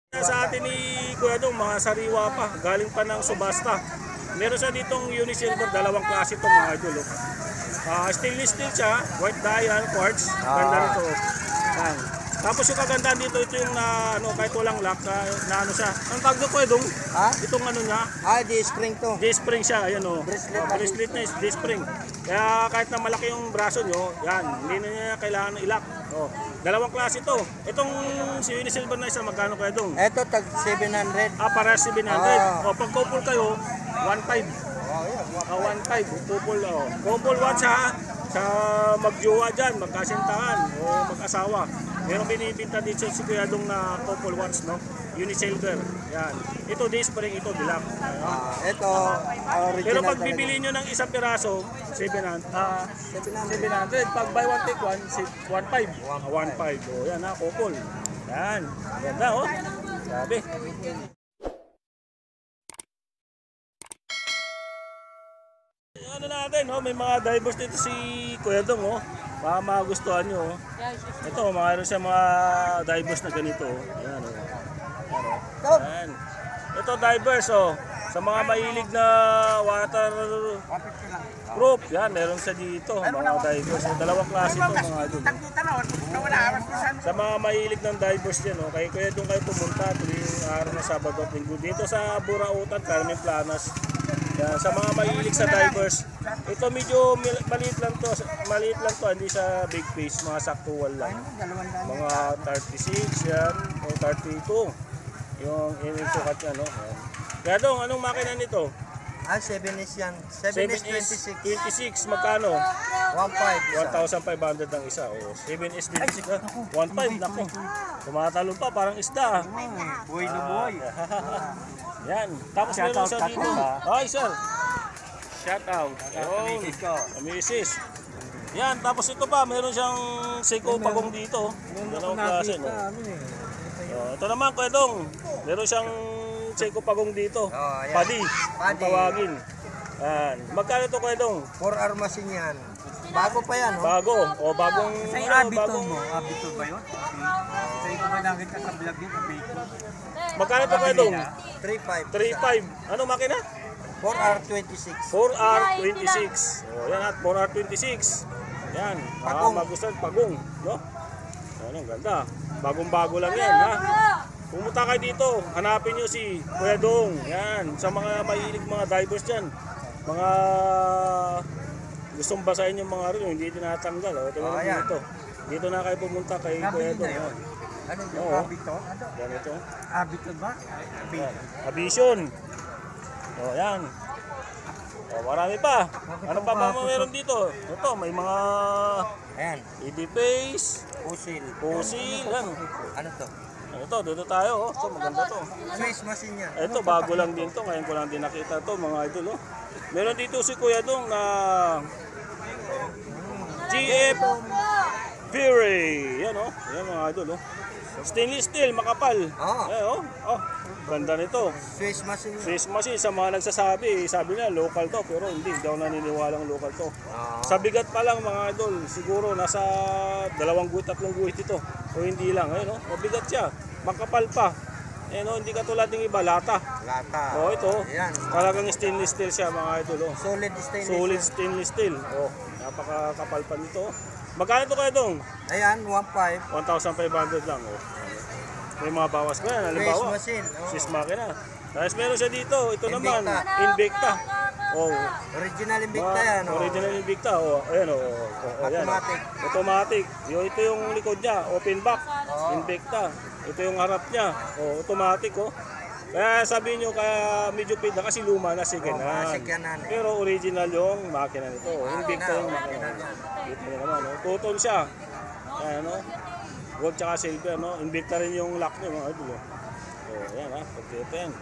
Sa atin ni Kuya Dong, mga sariwa pa, galing pa ng subasta. Meron siya ditong Unisilver, dalawang klase itong mga idol. Stainless steel siya, white dial, quartz, ganda nito. Yan. Tapos yung kagandahan dito, ito yung kahit walang lock, na ano siya. Ang tawag doon Kuya Dong? Itong ano niya? D-spring to. D-spring siya, ayan o. Bracelet na is D-spring. Kaya kahit na malaki yung braso nyo, yan, hindi na niya kailangan i-lock. Dalawang klase ito. Itong si Unisilver na isa, magkano Kuya Dong? Ito tag 700. Para 700. Pag couple kayo, 1.5. 1.5. Couple, couple one sa magjowa dyan, magkasintahan o mag-asawa. Meron binibinta dito si Kuya Dong na couple ones, no? Unisilver. Yan. Ito D-spring, ito dilac. Ito original. Pero pag bibili nyo ng isang piraso, 700. 700. Pag buy one take one, 1.5. 1.5. O yan ha, couple. Yan. Ganda oh. Sabi. Ano natin, may mga divers dito si Kuya Dong, baka magustuhan nyo. Ito, mayroon siya mga divers na ganito. Ayan, Ayan. Ito divers, sa mga mahilig na waterproof, yan, meron siya dito, mga divers. Dalawang klase ito, mga idol. Sa mga mahilig ng divers yan, kaya Kuya Dong kayo pumunta tuwing araw na Sabado at Linggo dito sa Burautan, Carmen Planas. Yan, sa mga mahilig sa divers, ito medyo maliit lang to, hindi sa big face, mga saktual lang. Mga 36 yan, o 32. Yung sukat niya, Kaya Dong, anong makina nito? 7S yan. 7S 26. 26, magkano? 1.5. 1,500 ang isa. 7S 26, 1.5, nako. Tumatalo pa, parang isda. Buhay na buhay. Yan. Tapos meron siya dito. Hi, sir. Shout out. Amisis. Yan. Tapos ito pa, meron siyang Seiko Pagong dito. Dalawang klase, no? Ito naman, Kuya Dong. Meron siyang Seiko Pagong dito. Padi. Ang tawagin. Yan. Magkano ito, Kuya Dong? 4 armasin yan. Bago pa yan, Bago. Bagong. Sa Abiton mo. Abiton ba yun? Sa ito ba nakita sa vlog yun? Magkano ito, Kuya Dong? 3.5. 3.5. Ano makina? 4R26. 4R26. Yan at 4R26. Yan. Magustuhan Pagong, no? Ano, ganda. Bagong-bago lang yan, ha? Pumunta kayo dito, hanapin nyo si Kuya Dong. Yan, sa mga mahilig mga divers dyan. Mga gustong basahin yung mga rin, hindi tinatanggal. Dito. Dito na kayo pumunta kay Kuya Dong. Ano yung Abiton? Yan ito. Abiton ba? Abition. Yan. Marami pa. Ano pa ba meron dito? Ito, may mga Ayan. ED-Face, Pusil. yan. Ano to? Ito, dito tayo. Ito, maganda to. Swiss machine yan. Ito, bago lang din to. Ngayon ko lang din nakita to, mga idol. Meron dito si Kuya Dong na GF Fury. Yan, yan mga idol. Stainless steel, makapal. Ganda nito. Swiss machine. Swiss machine, sa mga nagsasabi, sabi nila local to, pero hindi daw naniniwalang local to. Sa bigat pa lang mga idol, siguro nasa 2 guhit, 3 guhit ito. O hindi lang, mabigat siya. Makapal pa. Hindi katulad ng iba, lata. Ito. Ayan. Talagang stainless steel siya mga idol. Solid Stainless steel. Napakakapal pa nito. Magkano ito Kuya Dong? Ayan, 1.5. 1,500 lang. May mga bawas pa yan, halimbawa. Swiss makina. Tapos meron siya dito, ito naman, Invicta. Invicta. Original Invicta yan. Original Invicta. Ayan Automatic. Automatic. Ito yung likod niya, open back. Invicta. Ito yung harap niya. Automatic. Kaya sabihin nyo, kaya medyo pid na kasi luma na second hand. Pero original yung makina nito. Invicta yung makina. Dito nyo naman. Tuton siya. Ayan gold tsaka silver, Invicta rin yung lock niyo mga idol. Ayan pagkita yan.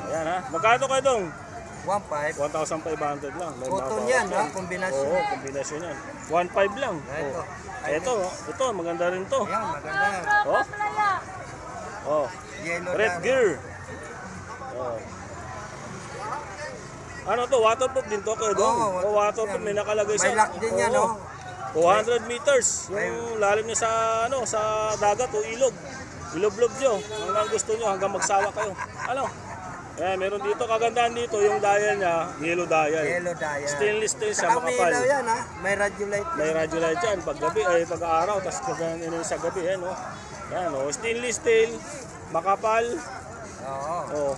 Ayan Magkano Kuya Dong? 1,500 lang. Cotton yan kombinasyon. Kombinasyon yan. 1.5 lang. Ito, maganda rin to. Ayan, maganda yan. Red gear. Ano to? Waterproof din to Kuya Dong? Waterproof, may nakalagay sa... May lock din yan, 200 meters yung lalim niya sa sa dagat o ilog. Ilublob nyo hanggang gusto nyo, hanggang magsawa kayo. Ano? Ayan, meron dito, kagandahan dito, yung dial niya, yellow dial. Yellow dial. Stainless steel siya, Saka may makapal. ilaw yan ha. May radio light. May radio light yan, pag gabi, ay pag araw, tapos kagano'n sa gabi, yan o. Yan o, stainless steel, makapal, Oo.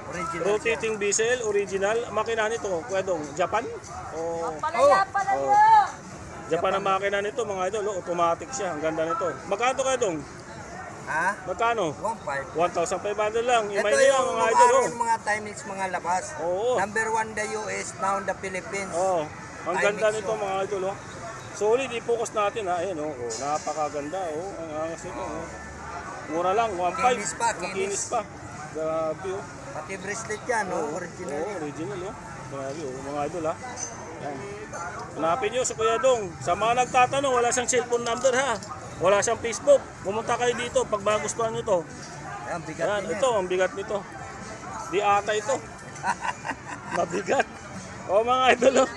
Original. rotating bezel, original. Makina nito, pwedong Japan? O, Japan ang makina nito, mga idol, automatic siya, ang ganda nito. Magkano kayo dong? Ha? Magkano? 1.5. 1,500 lang, Ito imay nyo lang yung mga idol. araw ng mga Timex mga labas. Oo. Number 1 the US, now the Philippines. Oh, ang Timex ganda nito yun. mga idol. Oh. Solid, i-focus natin ha. Ayan oh, oh, napakaganda oh. Ang angas nito oh. Mura lang, 1.5. Kinis pa, Makinis pa. Grabe oh. Pati bracelet yan, no? Original. Oh, original oh. Grabe oh, mga idol ha. Yan. Hanapin nyo sa Kuya Dong. Sa mga nagtatanong, wala siyang cellphone number ha. Wala siyang Facebook. Pumunta kayo dito pag magustuhan nyo to. Ayan, bigat Yan, din yan. ito, ang bigat nito. Di ata ito. Mabigat. O mga idol oh.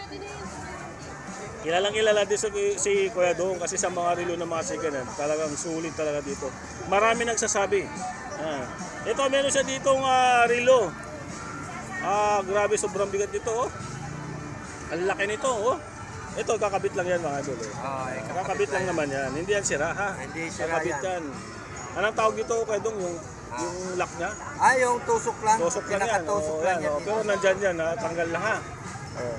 Kilalang-kilala din si Kuya Dong kasi sa mga relo ng mga second-hand, talagang sulit talaga dito. Marami nagsasabi. Ito, meron siya ditong relo. Grabe, sobrang bigat dito. Oh. Ang laki nito. Oh. Ito, kakabit lang yan mga idol. Kakabit lang naman yan. Hindi yan sira ha. Hindi sira Kakabit yan. yan. Anong tawag dito Kuya Dong? Yung lock niya? Yung tusok lang. Tusok lang yan. Pinakatusok Oh, lang yan yan. oh. Pero nandyan yan ha. Tanggal na ha. Oh.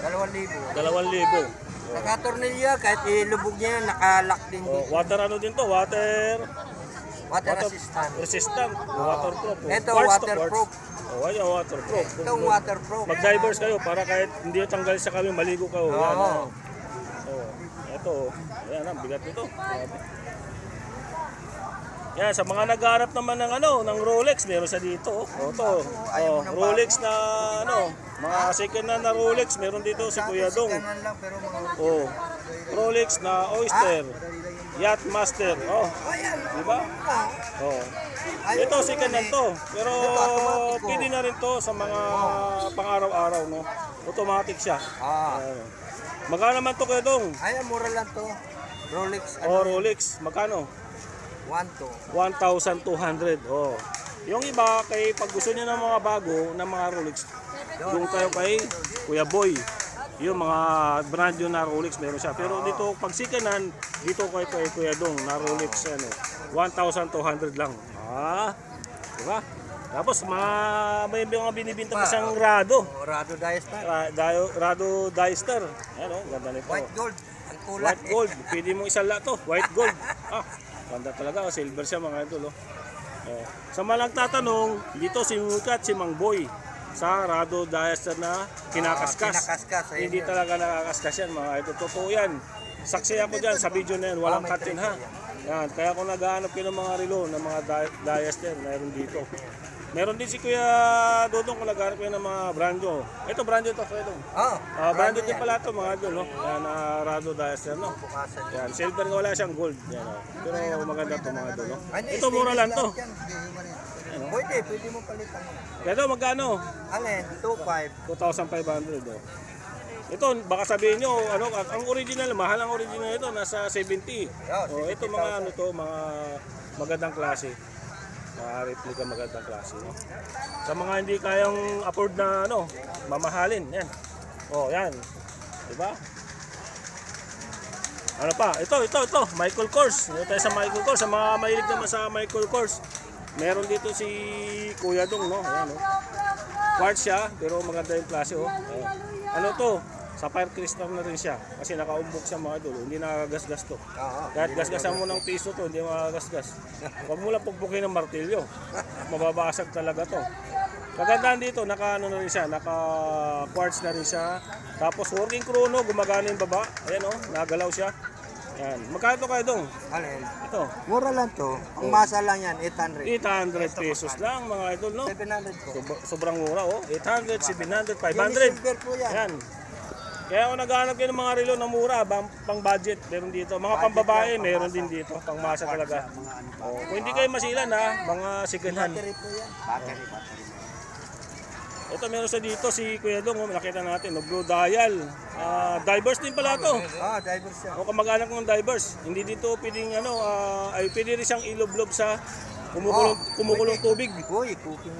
2,000. 2,000. Nakatornilya, kahit ilubog niya yan, nakalock din Oh, dito. water ano din to? Water Resistant. waterproof. Oh. Ito, Quartz to waterproof. quartz. Oh, ayan, waterproof. Itong waterproof. Mag-divers kayo para kahit hindi tanggal sa kami, maligo kayo. Yan, Oo. oh. Oh, ito, oh. Ayan, ang bigat nito. Grabe. Yan, sa mga naghahanap naman ng ng Rolex, meron sa dito. Oh, to. Oh, Rolex na mga second hand na Rolex, meron dito si Kuya Dong. Ganun lang, pero mga... Oh. Rolex na Oyster. Yacht Master. Oh, Ayan. di ba? Oh. Ito second hand to, pero pwede na rin to sa mga pang-araw-araw, no. Automatic siya. Ayan. Magkano naman to Kuya Dong? Ayan, mura lang to. Rolex. Oh, Rolex. Magkano? 1,200. 1,200. Oh. Yung iba kay pag gusto niyo ng mga bago na mga Rolex, doon kayo kay Kuya Boy. Yung mga brand new na Rolex meron siya. Pero dito pag second-hand, dito kay Kuya Dong na Rolex 1,200 lang. Diba? Tapos may mga binibinta pa siyang Rado. Rado Diestar. Rado Diestar. Ano, ganda nito. White gold. Ang kulay. White gold. Pwede mo isala to. White gold. Ganda talaga. Silver siya mga idol. Sa mga nagtatanong, dito simukat si Mang Boy sa Rado Diestar na kinakaskas. Kinakaskas. Hindi talaga nakakaskas yan mga idol. Totoo yan. Saksi ako dyan sa video na yan. Walang cut yun ha. Yan. Kaya kung naghahanap kayo ng mga relo, ng mga Diestar, mayroon dito. Meron din si Kuya Dodong kung naghahanap kayo ng mga brando. Ito brando ito, Kuya Dodong. Brando din pala ito mga idol. No? Yan, Rado Diestar. No? Yan, silver nga wala siyang gold. Yan, pero maganda ito mga idol. No? Ito mura lang to. Pwede mo palitan. Kaya magkano? Alin? 2,500. 2,500. Oh. Ito, baka sabihin nyo, ang original, mahal ang original ito, nasa 70. Oh, ito mga mga magandang klase. Replica magandang klase. No? Sa mga hindi kayang afford na mamahalin. Yan. Oh, yan. Diba? Ano pa? Ito. Michael Kors. Ito tayo sa Michael Kors. Sa mga mahilig naman sa Michael Kors. Meron dito si Kuya Dong, no? Ayan, no? Quartz siya, pero maganda yung klase, oh. Ayan. Ano to? Sapphire crystal na rin siya. Kasi nakaumbok siya mga idol. Hindi nakagasgas to. Kahit gasgasan mo ng piso to, hindi makagasgas. Huwag mo lang pagbukin ng martilyo. Mababasag talaga to. Kagandahan dito, naka na rin siya, naka quartz na rin siya. Tapos working chrono, gumagana yung baba. Ayan oh, nagalaw siya. Yan. Magkano to kayo Dong? Alin? Ito. Mura lang to. Ang masa lang yan, 800. 800 pesos lang mga idol, no? 700 po. Sobrang mura, oh. 800, 700, 500. Silver po yan. Yan. Kaya kung naghahanap kayo ng mga relo na mura, pang budget, meron dito. Mga pambabae, meron din dito. Pang masa talaga. Oh, kung hindi kayo masilan ha, mga second hand. Battery po yan. Battery. Ito meron sa dito si Kuya Dong, oh, nakita natin, Blue Dial. Divers din pala to. Divers siya. O kamag-anak ng divers. Hindi dito pwedeng ay pwede rin siyang iloblob sa kumukulong tubig. Uy, cooking.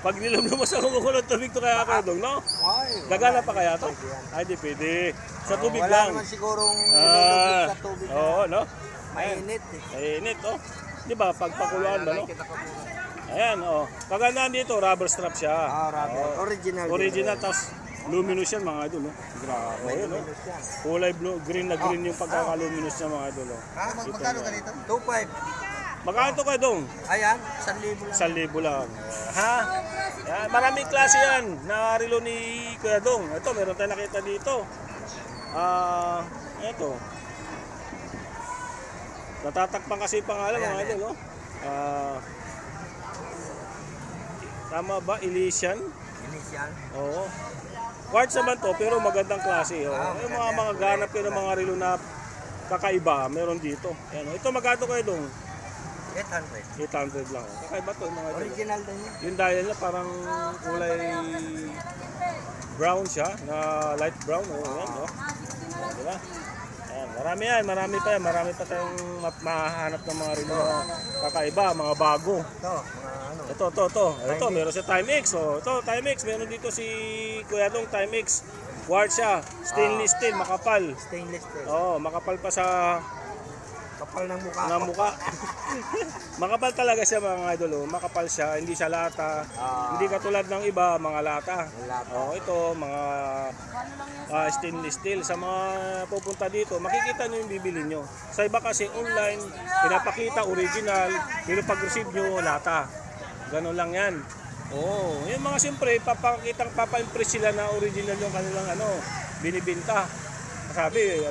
Pag niloblob mo sa kumukulong tubig to kaya Kuya Dong, no? Ay, Gagana pa kaya to? Ay, di pwede. Sa tubig wala lang. naman sigurong nilulubog sa tubig. Oo, no? Mainit eh. Mainit, oh. Di ba? Pagpakuluan ba, no? Ayan, oh. Kagandaan dito, rubber strap siya. Rubber. Original. Original, tapos luminous yan mga idol, no? Grabe, yun, no? Kulay blue, green na green yung pagkakaluminous niya mga idol, no? Magkano ka dito? 2.5. Magkano to Kuya Dong? Ayan, 1,000 lang. 1,000 lang. Ha? Yan, maraming klase yan na relo ni Kuya Dong. Ito, meron tayong nakita dito. Ito. Natatakpan kasi yung pangalan mga idol, no? Tama ba? Elysian? Initial. Oo. Quartz naman to, pero magandang klase. Oh. Yung mga ganap kayo ng mga relo na kakaiba, meron dito. Ayan, ito magkano Kuya Dong? 800. 800 lang. Kakaiba to mga idol. Original din yun. Yung dial na parang kulay brown siya, na light brown. Oh, yan, oh. Diba? Ayan, marami pa tayong mahahanap ng mga relo na kakaiba, mga bago. Ito, Ito, meron sa Timex. Oh, ito, Timex. Meron dito si Kuya Dong Timex. Quartz siya. Stainless steel, makapal. stainless steel. Oh, makapal pa sa Kapal ng mukha. mukha. Makapal talaga siya mga idol. Oh. Makapal siya, hindi siya lata. Hindi katulad ng iba, mga lata. Oh, ito, mga stainless steel. Sa mga pupunta dito, makikita nyo yung bibili nyo. Sa iba kasi online, pinapakita original, pero pag-receive nyo, lata. Ganun lang yan. Oo, yung mga siyempre, papa-impress sila na original yung kanilang binibinta. Sabi,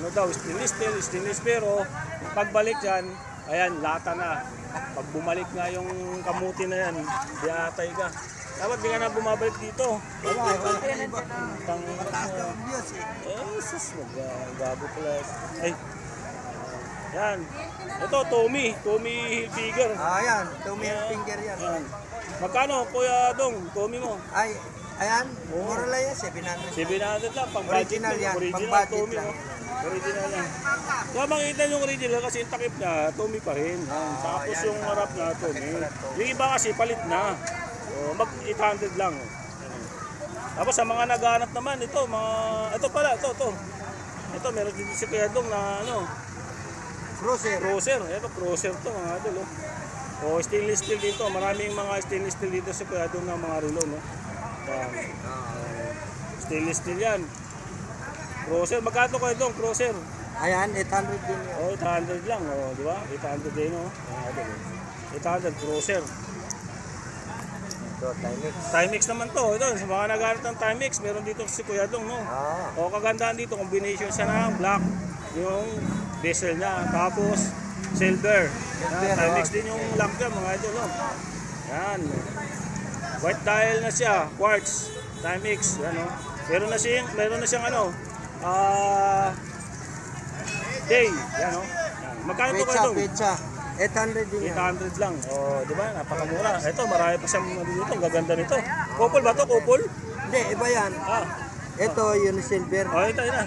stainless, pero pagbalik yan, ayan, lata na. Pag bumalik nga yung kamuti na yan, di atay ka. Dapat di ka na bumabalik dito. sus, magagago pala. Ay, yan. Ito, Tommy Hilfiger. Ayan, Tommy Hilfiger yan. Yan. Magkano, Kuya Dong, Tommy mo? Ayan, mura lang yan, 700. 700 lang, pang budget Original yan, Original pang budget Tommy, lang. Original lang. Kaya makita yung original kasi yung takip na, Tommy pa rin. Tapos yung harap na, Tommy. Yung iba kasi palit na. So, mag 800 lang. Tapos sa mga naghahanap naman, ito pala. Ito, meron din si Kuya Dong na Cruiser. Ito, Cruiser to mga idol. O stainless steel dito. Maraming mga stainless steel dito sa Kuya Dong na mga relo, no? Stainless steel yan. Cruiser, magkano Kuya Dong? Cruiser. Ayan, 800 din yan. 800 lang, di ba? 800 din, 800 Cruiser. Ito, Timex. Timex naman to. Ito, sa mga naghahanap ng Timex, meron dito si Kuya Dong, no? O kagandaan dito, combination siya ng black, yung bezel niya, tapos silver. Timex din yung lock niya, mga idol, no? Yan. White dial na siya, quartz, Timex, yan, no? Meron na siyang day, yan, no? Yan. Magkano to Kuya Dong? Pecha. 800 din yan. 800 lang. O, di ba? Napakamura. Ito, marami pa siyang dito. Ang gaganda nito. Couple ba to? Couple? Hindi, iba yan. Ito, yung silver. O, ito na.